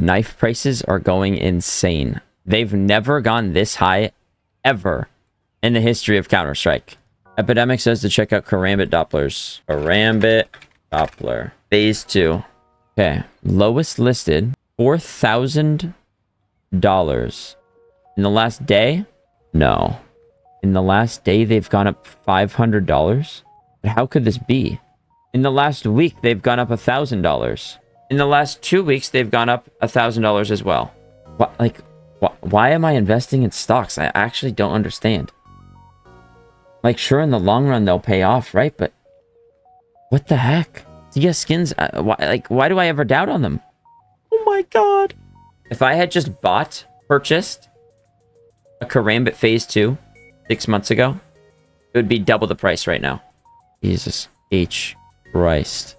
knife prices are going insane. They've never gone this high ever in the history of Counter-Strike. Epidemic says to check out Karambit Dopplers. Karambit Doppler. Phase 2. Okay. Lowest listed, $4,000. In the last day? No. In the last day, they've gone up $500? But how could this be? In the last week, they've gone up $1,000. In the last 2 weeks, they've gone up $1,000 as well. Why am I investing in stocks? I actually don't understand. Like, sure, in the long run, they'll pay off, right? But what the heck? CS skins, why do I ever doubt on them? Oh my god. If I had just purchased a Karambit Phase 2 6 months ago, it would be double the price right now. Jesus H. Christ.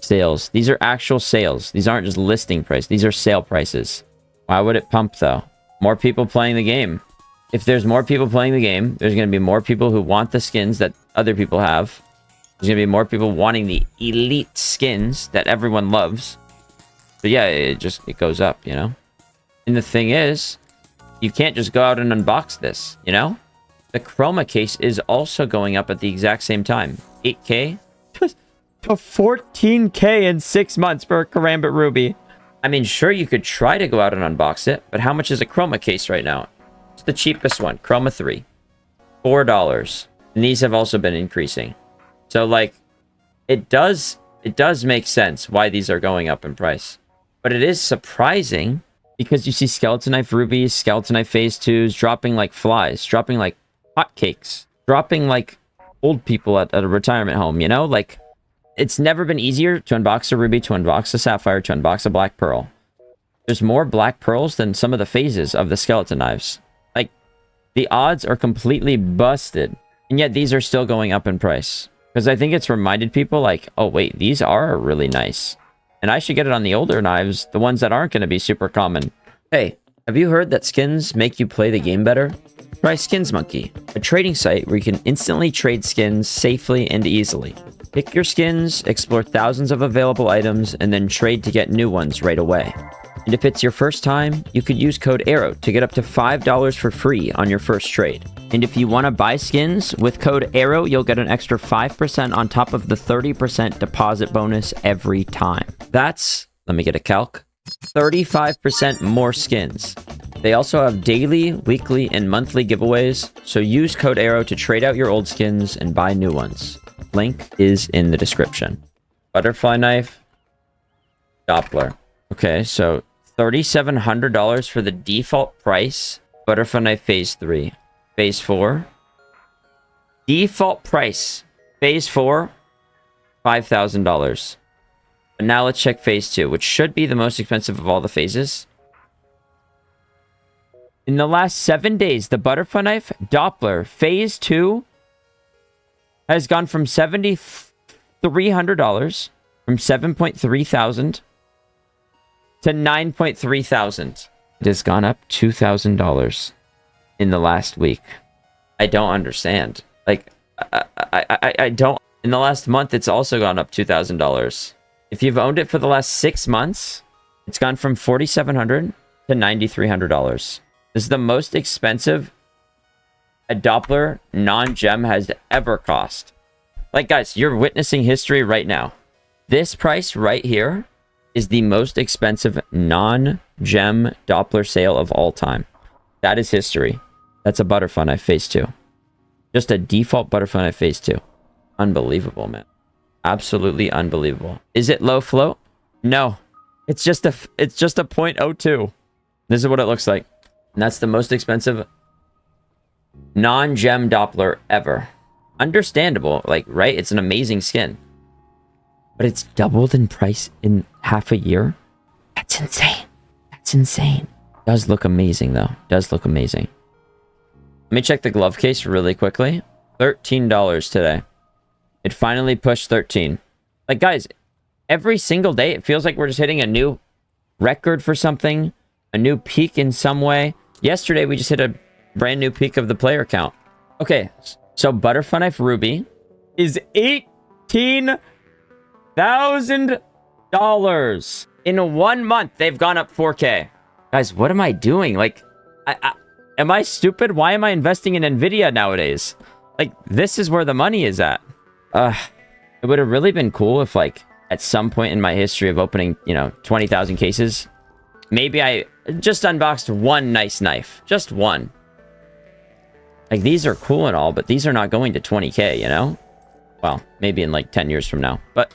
Sales. These are actual sales. These aren't just listing price. These are sale prices. Why would it pump, though? More people playing the game. If there's more people playing the game, there's going to be more people who want the skins that other people have. There's going to be more people wanting the elite skins that everyone loves. But yeah, it goes up, you know? And the thing is, you can't just go out and unbox this, you know? The Chroma case is also going up at the exact same time. 8K to 14K in 6 months for a Karambit Ruby. I mean, sure, you could try to go out and unbox it, but how much is a Chroma case right now? It's the cheapest one, Chroma 3. $4. And these have also been increasing. So, like, it does make sense why these are going up in price. But it is surprising because you see Skeleton Knife Rubies, Skeleton Knife Phase 2s dropping like flies, dropping like hotcakes, dropping like old people at a retirement home, you know? Like, it's never been easier to unbox a Ruby, to unbox a Sapphire, to unbox a Black Pearl. There's more Black Pearls than some of the phases of the Skeleton Knives. Like, the odds are completely busted. And yet these are still going up in price. Because I think it's reminded people like, oh wait, these are really nice. And I should get it on the older knives, the ones that aren't going to be super common. Hey, have you heard that skins make you play the game better? Try Skins Monkey, a trading site where you can instantly trade skins safely and easily. Pick your skins, explore thousands of available items, and then trade to get new ones right away. And if it's your first time, you could use code ARROW to get up to $5 for free on your first trade. And if you want to buy skins, with code ARROW, you'll get an extra 5% on top of the 30% deposit bonus every time. That's, let me get a calc, 35% more skins. They also have daily, weekly, and monthly giveaways, so use code ARROW to trade out your old skins and buy new ones. Link is in the description. Butterfly Knife Doppler. Okay, so $3,700 for the default price. Butterfly Knife Phase 3. Phase 4. Default price. Phase 4. $5,000. But now let's check Phase 2, which should be the most expensive of all the phases. In the last 7 days, the Butterfly Knife Doppler Phase 2 has gone from $7,300, from $7.3 thousand to $9.3 thousand. It has gone up $2,000 in the last week. I don't understand. Like, I don't. In the last month, it's also gone up $2,000. If you've owned it for the last 6 months, it's gone from $4,700 to $9,300. This is the most expensive a Doppler non-gem has ever cost. Like, guys, you're witnessing history right now. This price right here is the most expensive non-gem Doppler sale of all time. That is history. That's a Butterfly Knife Phase 2. Just a default Butterfly Knife Phase 2. Unbelievable, man. Absolutely unbelievable. Is it low float? No. It's just a 0.02. This is what it looks like. And that's the most expensive non-gem Doppler ever. Understandable, like, right? It's an amazing skin. But it's doubled in price in half a year? That's insane. That's insane. Does look amazing, though. Does look amazing. Let me check the glove case really quickly. $13 today. It finally pushed 13. Like, guys, every single day, it feels like we're just hitting a new record for something. A new peak in some way. Yesterday, we just hit a brand new peak of the player count. Okay, so Butterfly Knife Ruby is $18,000 In 1 month, they've gone up 4K. Guys, what am I doing? Like, am I stupid? Why am I investing in Nvidia nowadays? Like, this is where the money is at. It would have really been cool if, like, at some point in my history of opening, you know, 20,000 cases, maybe I just unboxed one nice knife. Just one. Like, these are cool and all, but these are not going to 20K, you know? Well, maybe in, like, 10 years from now. But,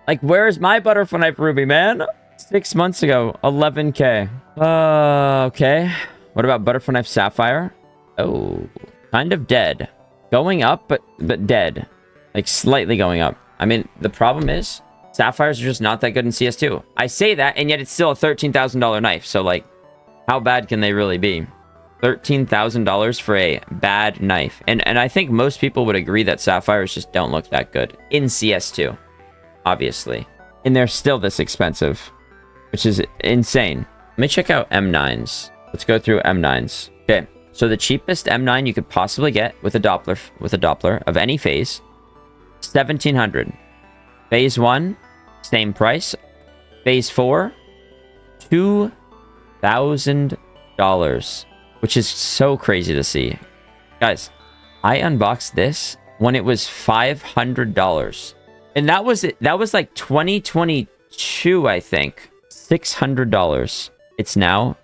like, where's my butterfly knife ruby, man? 6 months ago, 11K. Okay. What about butterfly knife sapphire? Oh, kind of dead. Going up, but dead. Like, slightly going up. I mean, the problem is, sapphires are just not that good in CS2. I say that, and yet it's still a $13,000 knife. So, like, how bad can they really be? $13,000 for a bad knife. And I think most people would agree that sapphires just don't look that good in CS2. Obviously. And they're still this expensive, which is insane. Let me check out M9s. Let's go through M9s. Okay, so the cheapest M9 you could possibly get with a Doppler of any phase, 1,700. Phase 1, same price. Phase 4, $2,000, which is so crazy to see. Guys, I unboxed this when it was $500. And that was like 2022, I think. $600. It's now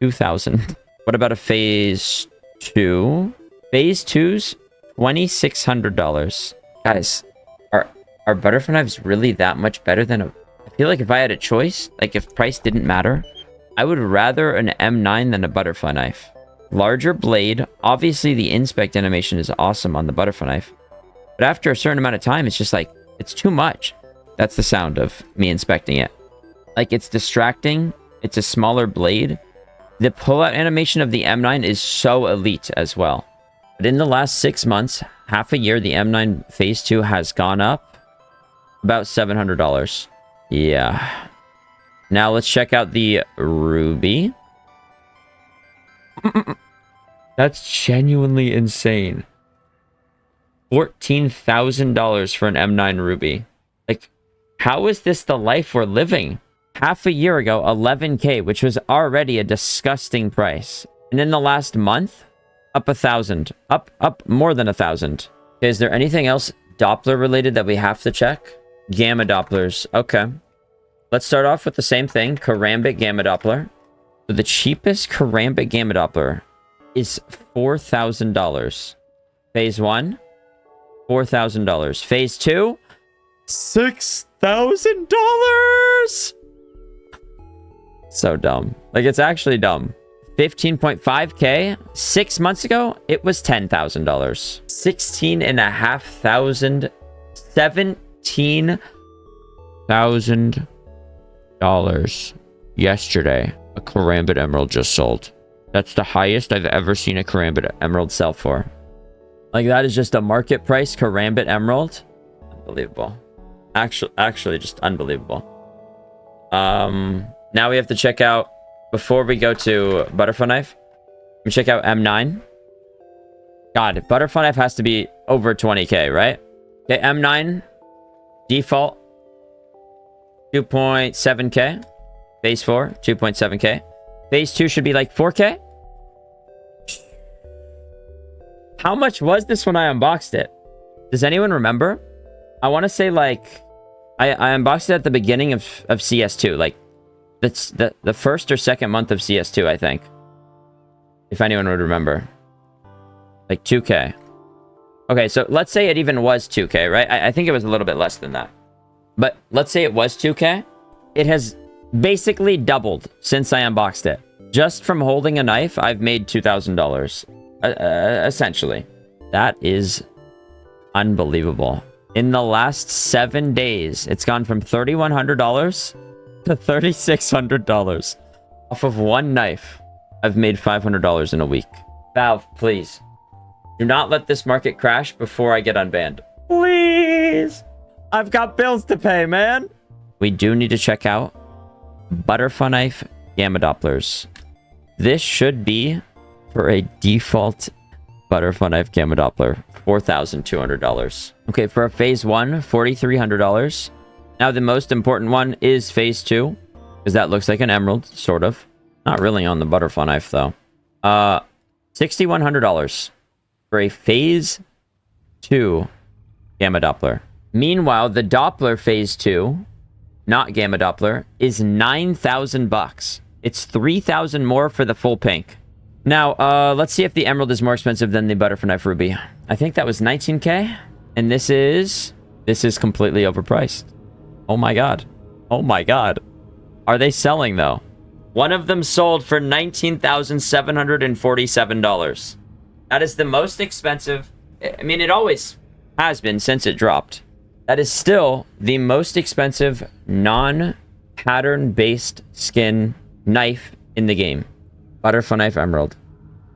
$2,000. What about a phase 2? Phase 2's $2,600. Guys, are butterfly knives really that much better than a... I feel like if I had a choice, like if price didn't matter, I would rather an M9 than a butterfly knife. Larger blade. Obviously, the inspect animation is awesome on the butterfly knife. But after a certain amount of time, it's just like, it's too much. That's the sound of me inspecting it. Like, it's distracting. It's a smaller blade. The pull-out animation of the M9 is so elite as well. But in the last 6 months, half a year, the M9 Phase 2 has gone up about $700. Yeah. Now let's check out the Ruby. That's genuinely insane. $14,000 for an M9 Ruby. Like, how is this the life we're living? Half a year ago, 11K, which was already a disgusting price. And in the last month, up 1,000. Up more than 1,000. Okay, is there anything else Doppler related that we have to check? Gamma Dopplers. Okay. Let's start off with the same thing. Karambit Gamma Doppler. So the cheapest Karambit Gamma Doppler is $4,000. Phase 1, $4,000. Phase 2, $6,000. So dumb. Like, it's actually dumb. 15.5K. 6 months ago, it was $10,000. 16,500. $17,000 yesterday. A Karambit Emerald just sold. That's the highest I've ever seen a Karambit Emerald sell for. Like, that is just a market price Karambit Emerald. Unbelievable. Actually, just unbelievable. Now we have to check out, before we go to butterfly knife, we check out M9. God, butterfly knife has to be over 20K, right? Okay, M9 default 2.7K. Phase 4, 2.7K. Phase 2 should be like 4K. How much was this when I unboxed it? Does anyone remember? I want to say, like, I unboxed it at the beginning of CS2. Like, that's the first or second month of CS2, I think. If anyone would remember. Like, 2K. Okay, so let's say it even was 2K, right? I think it was a little bit less than that. But let's say it was 2K. It has basically doubled since I unboxed it. Just from holding a knife, I've made $2,000. Essentially. That is unbelievable. In the last 7 days, it's gone from $3,100 to $3,600. Off of one knife, I've made $500 in a week. Valve, please. Do not let this market crash before I get unbanned. Please! I've got bills to pay, man! We do need to check out butterfly knife Gamma Dopplers. This should be for a default butterfly knife Gamma Doppler, $4,200. Okay, for a phase 1, $4,300. Now, the most important one is phase 2, because that looks like an emerald, sort of. Not really on the butterfly knife, though. $6,100 for a phase 2 Gamma Doppler. Meanwhile, the Doppler phase 2, not Gamma Doppler, is 9,000 bucks. It's 3,000 more for the full pink. Now, let's see if the emerald is more expensive than the butterfly knife ruby. I think that was 19K, and this is completely overpriced. Oh my god. Oh my god. Are they selling, though? One of them sold for $19,747. That is the most expensive. I mean, it always has been since it dropped. That is still the most expensive non-pattern-based skin knife in the game. Butterfly knife emerald.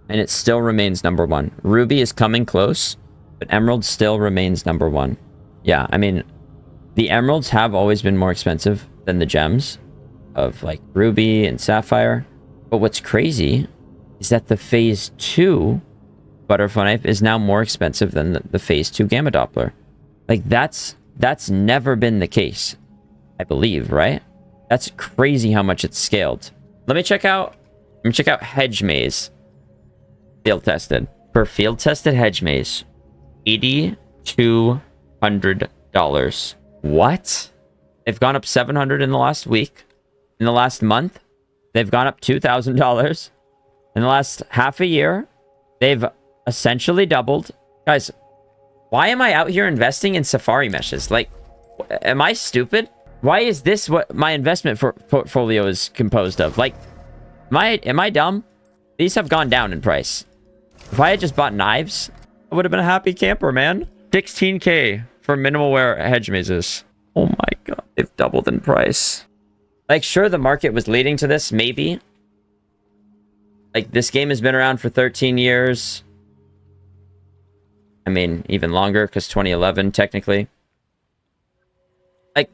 And it still remains number 1. Ruby is coming close, but emerald still remains number 1. Yeah, I mean, the emeralds have always been more expensive than the gems of like ruby and sapphire. But what's crazy is that the phase 2 butterfly knife is now more expensive than the phase 2 Gamma Doppler. Like that's never been the case, I believe, right? That's crazy how much it's scaled. Let me check out Hedge Maze. Field tested. For field tested Hedge Maze, $8,200. What? They've gone up $700 in the last week. In the last month, they've gone up $2,000. In the last half a year, they've essentially doubled. Guys, why am I out here investing in safari meshes? Like, am I stupid? Why is this what my investment portfolio is composed of? Like, am I dumb? These have gone down in price. If I had just bought knives, I would have been a happy camper, man. 16K for minimal wear hedge mazes. Oh my god, they've doubled in price. Like, sure, the market was leading to this, maybe. Like, this game has been around for 13 years. I mean, even longer, because 2011, technically. Like,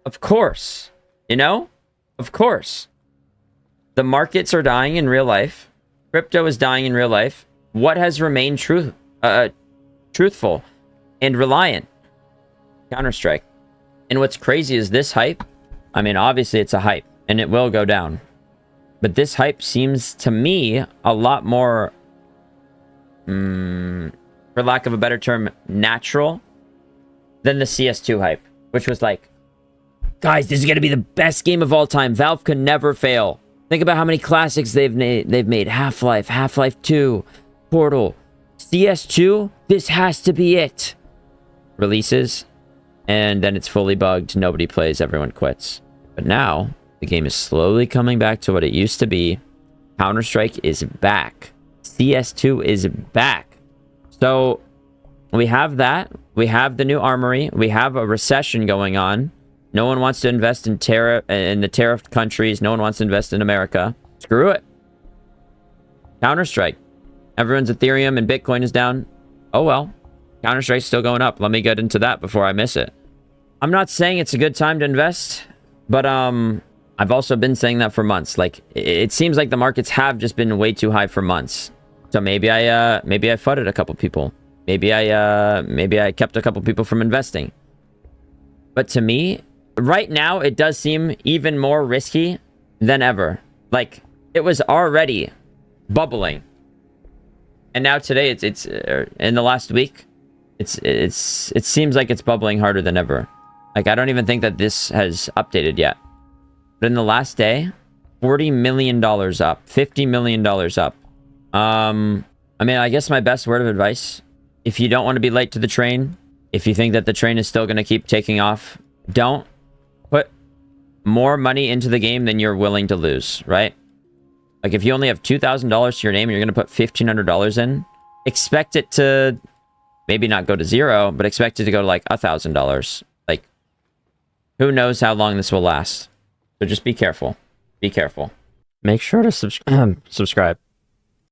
of course, you know? Of course. The markets are dying in real life. Crypto is dying in real life. What has remained truthful and reliant? Counter-Strike. And what's crazy is this hype. I mean, obviously it's a hype, and it will go down. But this hype seems, to me, a lot more, for lack of a better term, natural than the CS2 hype, which was like, guys, this is going to be the best game of all time. Valve could never fail. Think about how many classics they've made. Half-Life, Half-Life 2, Portal, CS2. This has to be it. Releases, and then it's fully bugged. Nobody plays. Everyone quits. But now, the game is slowly coming back to what it used to be. Counter-Strike is back. CS2 is back. So, we have that. We have the new armory. We have a recession going on. No one wants to invest in the tariffed countries. No one wants to invest in America. Screw it. Counter-Strike. Everyone's Ethereum and Bitcoin is down. Oh well. Counter-Strike's still going up. Let me get into that before I miss it. I'm not saying it's a good time to invest, but I've also been saying that for months. Like, it seems like the markets have just been way too high for months. So maybe I fudded a couple people. Maybe I kept a couple people from investing. But to me, right now, it does seem even more risky than ever. Like, it was already bubbling. And now today, it's in the last week, it seems like it's bubbling harder than ever. Like, I don't even think that this has updated yet. But in the last day, $40 million up, $50 million up. I mean, I guess my best word of advice, if you don't want to be late to the train, if you think that the train is still going to keep taking off, don't put more money into the game than you're willing to lose, right? Like, if you only have $2,000 to your name and you're going to put $1,500 in, expect it to maybe not go to zero, but expect it to go to like $1,000. Like, who knows how long this will last? So just be careful. Be careful. Make sure to subscribe.